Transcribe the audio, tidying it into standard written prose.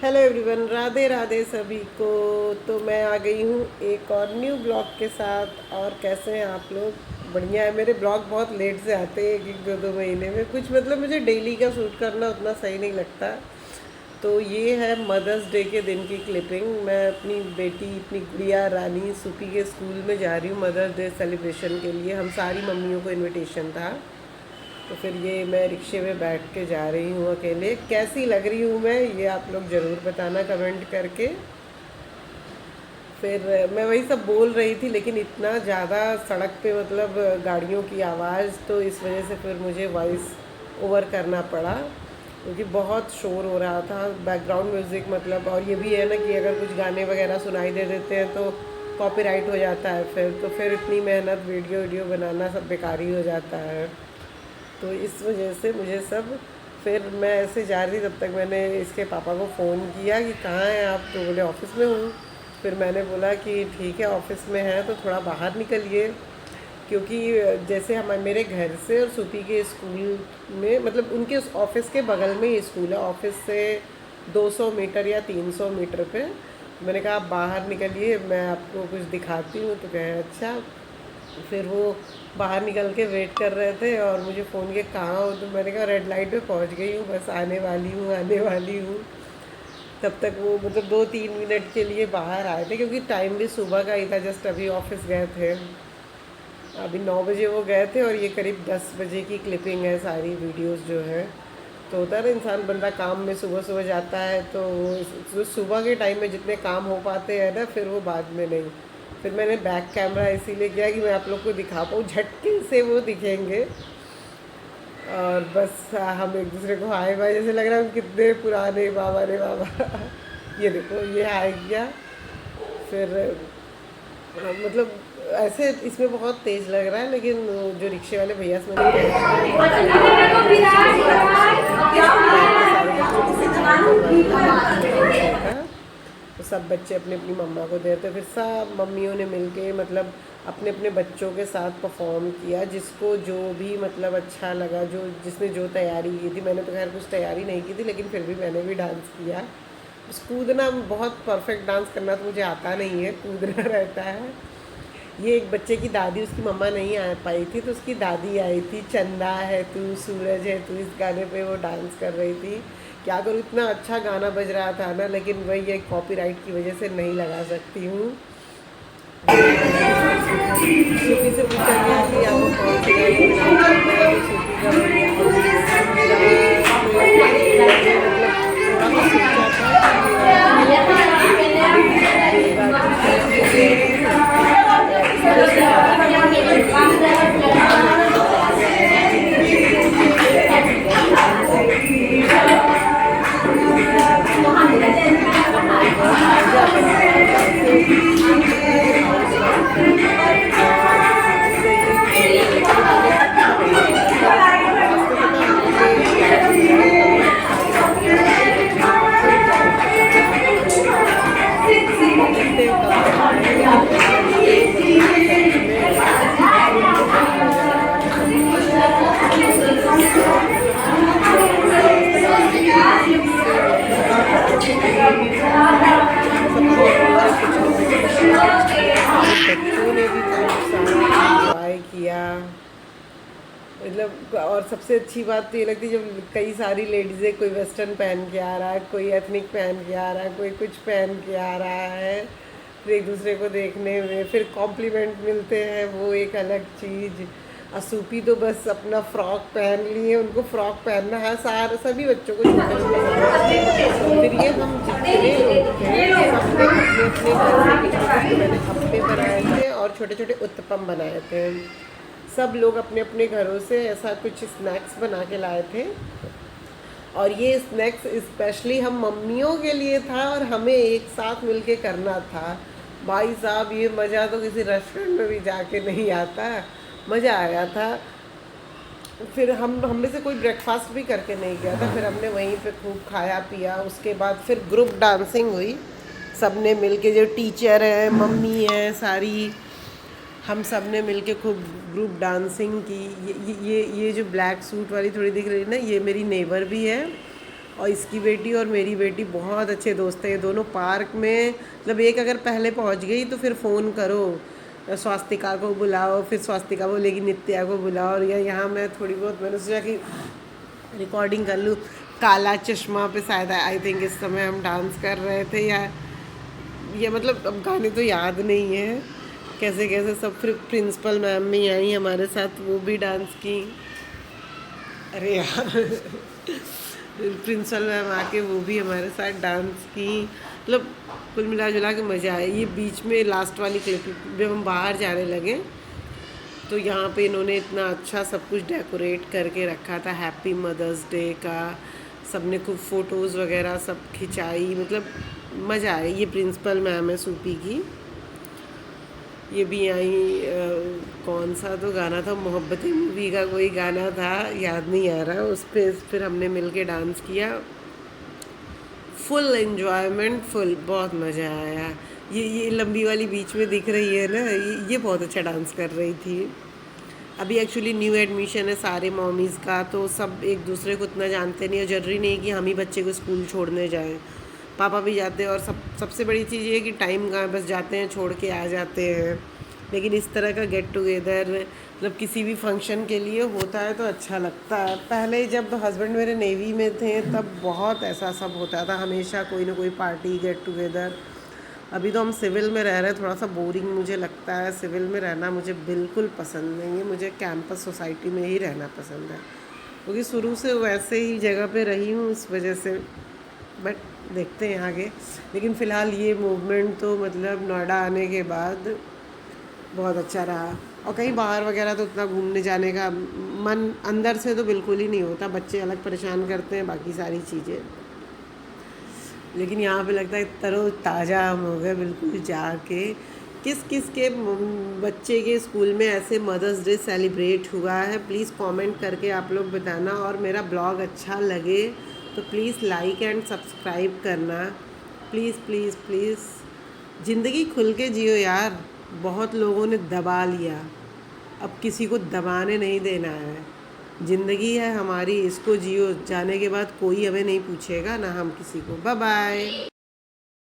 Hello everyone, Radhe Radhe सभी को। तो मैं आ गई हूँ एक और न्यू ब्लॉग के साथ। और कैसे हैं आप लोग? बढ़िया है। मेरे ब्लॉग बहुत लेट से आते हैं, एक एक दो दो महीने में। कुछ मतलब मुझे डेली का शूट करना उतना सही नहीं लगता। तो ये है मदर्स डे के दिन की क्लिपिंग। मैं अपनी बेटी, अपनी गुड़िया रानी सूपी के स्कूल में जा रही हूँ मदर्स डे सेलिब्रेशन के लिए। हम सारी मम्मियों को इनविटेशन था। तो फिर ये मैं रिक्शे में बैठ के जा रही हूँ अकेले। कैसी लग रही हूँ मैं, ये आप लोग ज़रूर बताना कमेंट करके। फिर मैं वही सब बोल रही थी, लेकिन इतना ज़्यादा सड़क पे मतलब गाड़ियों की आवाज़, तो इस वजह से फिर मुझे वॉइस ओवर करना पड़ा, क्योंकि बहुत शोर हो रहा था बैकग्राउंड म्यूज़िक मतलब। और ये भी है ना कि अगर कुछ गाने वगैरह सुनाई दे देते हैं तो कॉपीराइट हो जाता है फिर। तो फिर इतनी मेहनत वीडियो बनाना सब बेकार ही हो जाता है। तो इस वजह से मुझे सब, फिर मैं ऐसे जा रही थी तब तक मैंने इसके पापा को फ़ोन किया कि कहाँ हैं आप? तो बोले ऑफ़िस में हूँ। फिर मैंने बोला कि ठीक है, ऑफ़िस में हैं तो थोड़ा बाहर निकलिए, क्योंकि जैसे हम मेरे घर से और सूपी के स्कूल में मतलब उनके उस ऑफ़िस के बगल में ही स्कूल है। ऑफ़िस से 200 मीटर या 300 मीटर पे। मैंने कहा आप बाहर निकलिए, मैं आपको कुछ दिखाती हूँ। तो कहे अच्छा। फिर वो बाहर निकल के वेट कर रहे थे और मुझे फ़ोन किया कहाँ हो? तो मैंने कहा रेड लाइट पे पहुँच गई हूँ, बस आने वाली हूँ आने वाली हूँ। तब तक वो मतलब 2-3 मिनट के लिए बाहर आए थे, क्योंकि टाइम भी सुबह का ही था। जस्ट अभी ऑफिस गए थे, अभी 9 बजे वो गए थे। और ये करीब 10 बजे की क्लिपिंग है, सारी वीडियोस जो है। तो होता है ना, इंसान बंदा काम में सुबह सुबह जाता है तो जो सुबह के टाइम में जितने काम हो पाते हैं ना, फिर वो बाद में नहीं। फिर मैंने बैक कैमरा इसीलिए किया कि मैं आप लोग को दिखा पाऊँ, झटके से वो दिखेंगे। और बस हम एक दूसरे को हाय भाई, जैसे लग रहा है हम कितने पुराने बाबा रे बाबा। ये देखो, ये हाय किया। फिर मतलब ऐसे इसमें बहुत तेज़ लग रहा है, लेकिन जो रिक्शे वाले भैया से मैंने कहा कि तो सब बच्चे अपनी अपनी मम्मा को दे रहे थे। फिर सब मम्मियों ने मिलके मतलब अपने अपने बच्चों के साथ परफॉर्म किया, जिसको जो भी मतलब अच्छा लगा, जो जिसने जो तैयारी की थी। मैंने तो खैर कुछ तैयारी नहीं की थी, लेकिन फिर भी मैंने भी डांस किया। कूदना, बहुत परफेक्ट डांस करना तो मुझे आता नहीं है, कूदना रहता है। ये एक बच्चे की दादी, उसकी मम्मा नहीं आ पाई थी तो उसकी दादी आई थी। चंदा है तू, सूरज है तू, इस गाने पे वो डांस कर रही थी। क्या करूँ, इतना अच्छा गाना बज रहा था ना, लेकिन वही एक कॉपीराइट की वजह से नहीं लगा सकती हूँ। सूफी से पूछा गया कि आपको कौन सी गाने पे डांस करना है, तो सूफी का बोली मतलब थोड़ा सा सोचा था कि ये बच्चों ने भी खूब सारा इंजॉय किया मतलब। और सबसे अच्छी बात तो ये लगती है जब कई सारी लेडीज़ें, कोई वेस्टर्न पहन के आ रहा है, कोई एथनिक पहन के आ रहा है, कोई कुछ पहन के आ रहा है। फिर एक दूसरे को देखने में फिर कॉम्प्लीमेंट मिलते हैं, वो एक अलग चीज़। असूपी तो बस अपना फ्रॉक पहन लिए, उनको फ्रॉक पहनना है, सारे सभी बच्चों को छोटे छोटे। फिर ये हम जितने लोग थे सबने अपने अपने घर से कुछ ना कुछ, मैंने अपने बनाए थे और छोटे छोटे उत्तपम बनाए थे। सब लोग अपने अपने घरों से ऐसा कुछ स्नैक्स बना के लाए थे। और ये स्नैक्स स्पेशली हम मम्मियों के लिए था और हमें एक साथ मिलके करना था। भाई साहब, ये मज़ा तो किसी रेस्टोरेंट में भी जाके नहीं आता। मज़ा आया था। फिर हम में से कोई ब्रेकफास्ट भी करके नहीं गया था। फिर हमने वहीं पे खूब खाया पिया। उसके बाद फिर ग्रुप डांसिंग हुई, सब ने मिल के, जो टीचर हैं, मम्मी हैं, सारी हम सब ने मिल के खूब ग्रुप डांसिंग की। ये जो ब्लैक सूट वाली थोड़ी दिख रही है ना, ये मेरी नेबर भी है। और इसकी बेटी और मेरी बेटी बहुत अच्छे दोस्त हैं। ये दोनों पार्क में, मतलब एक अगर पहले पहुंच गई तो फिर फ़ोन करो, स्वास्तिका को बुलाओ, फिर स्वास्तिका बोलेगी नित्या को बुलाओ, और यहाँ मैं थोड़ी बहुत मैंने सोचा कि रिकॉर्डिंग कर लूँ। काला चश्मा पे शायद आई थिंक इस समय हम डांस कर रहे थे, या ये मतलब अब गाने तो याद नहीं है कैसे कैसे सब। फिर प्रिंसिपल मैम भी आई हमारे साथ, वो भी डांस की। अरे यार प्रिंसिपल मैम आके वो भी हमारे साथ डांस की। मतलब कुल मिला जुला के मज़ा आया। ये बीच में लास्ट वाली क्लिप जब हम बाहर जाने लगे तो यहाँ पे इन्होंने इतना अच्छा सब कुछ डेकोरेट करके रखा था, हैप्पी मदर्स डे का। सबने खूब फ़ोटोज़ वगैरह सब खिंचाई, मतलब मज़ा आया। ये प्रिंसिपल मैम है सूपी की, ये भी आई। कौन सा तो गाना था, मोहब्बतें मूवी का कोई गाना था, याद नहीं आ रहा, उस पर फिर हमने मिल के डांस किया। फुल एन्जॉयमेंट, फुल, बहुत मज़ा आया। ये लंबी वाली बीच में दिख रही है ना, ये बहुत अच्छा डांस कर रही थी। अभी एक्चुअली न्यू एडमिशन है सारे मॉमीज़ का, तो सब एक दूसरे को इतना जानते नहीं, और ज़रूरी नहीं है कि हम ही बच्चे को स्कूल छोड़ने जाएं, पापा भी जाते हैं। और सबसे बड़ी चीज़ ये है कि टाइम कहाँ, बस जाते हैं छोड़ के आ जाते हैं। लेकिन इस तरह का गेट टुगेदर मतलब किसी भी फंक्शन के लिए होता है तो अच्छा लगता है। पहले जब हस्बैंड मेरे नेवी में थे तब बहुत ऐसा सब होता था, हमेशा कोई ना कोई पार्टी, गेट टुगेदर। अभी तो हम सिविल में रह रहे हैं, थोड़ा सा बोरिंग मुझे लगता है। सिविल में रहना मुझे बिल्कुल पसंद नहीं है, मुझे कैंपस सोसाइटी में ही रहना पसंद है, क्योंकि शुरू से वैसे ही जगह पे रही हूँ इस वजह से। बट देखते हैं आगे। लेकिन फ़िलहाल ये मूवमेंट तो मतलब नोएडा आने के बाद बहुत अच्छा रहा। और कहीं बाहर वगैरह तो उतना घूमने जाने का मन अंदर से तो बिल्कुल ही नहीं होता, बच्चे अलग परेशान करते हैं, बाकी सारी चीज़ें। लेकिन यहाँ पे लगता है तरो ताज़ा हम हो गए बिल्कुल जाके। किस किस के बच्चे के स्कूल में ऐसे मदर्स डे सेलिब्रेट हुआ है, प्लीज़ कमेंट करके आप लोग बताना। और मेरा ब्लॉग अच्छा लगे तो प्लीज़ लाइक एंड सब्सक्राइब करना, प्लीज़ प्लीज़ प्लीज़। ज़िंदगी खुल के जियो यार, बहुत लोगों ने दबा लिया, अब किसी को दबाने नहीं देना है। ज़िंदगी है हमारी, इसको जियो, जाने के बाद कोई हमें नहीं पूछेगा, ना हम किसी को। Bye bye.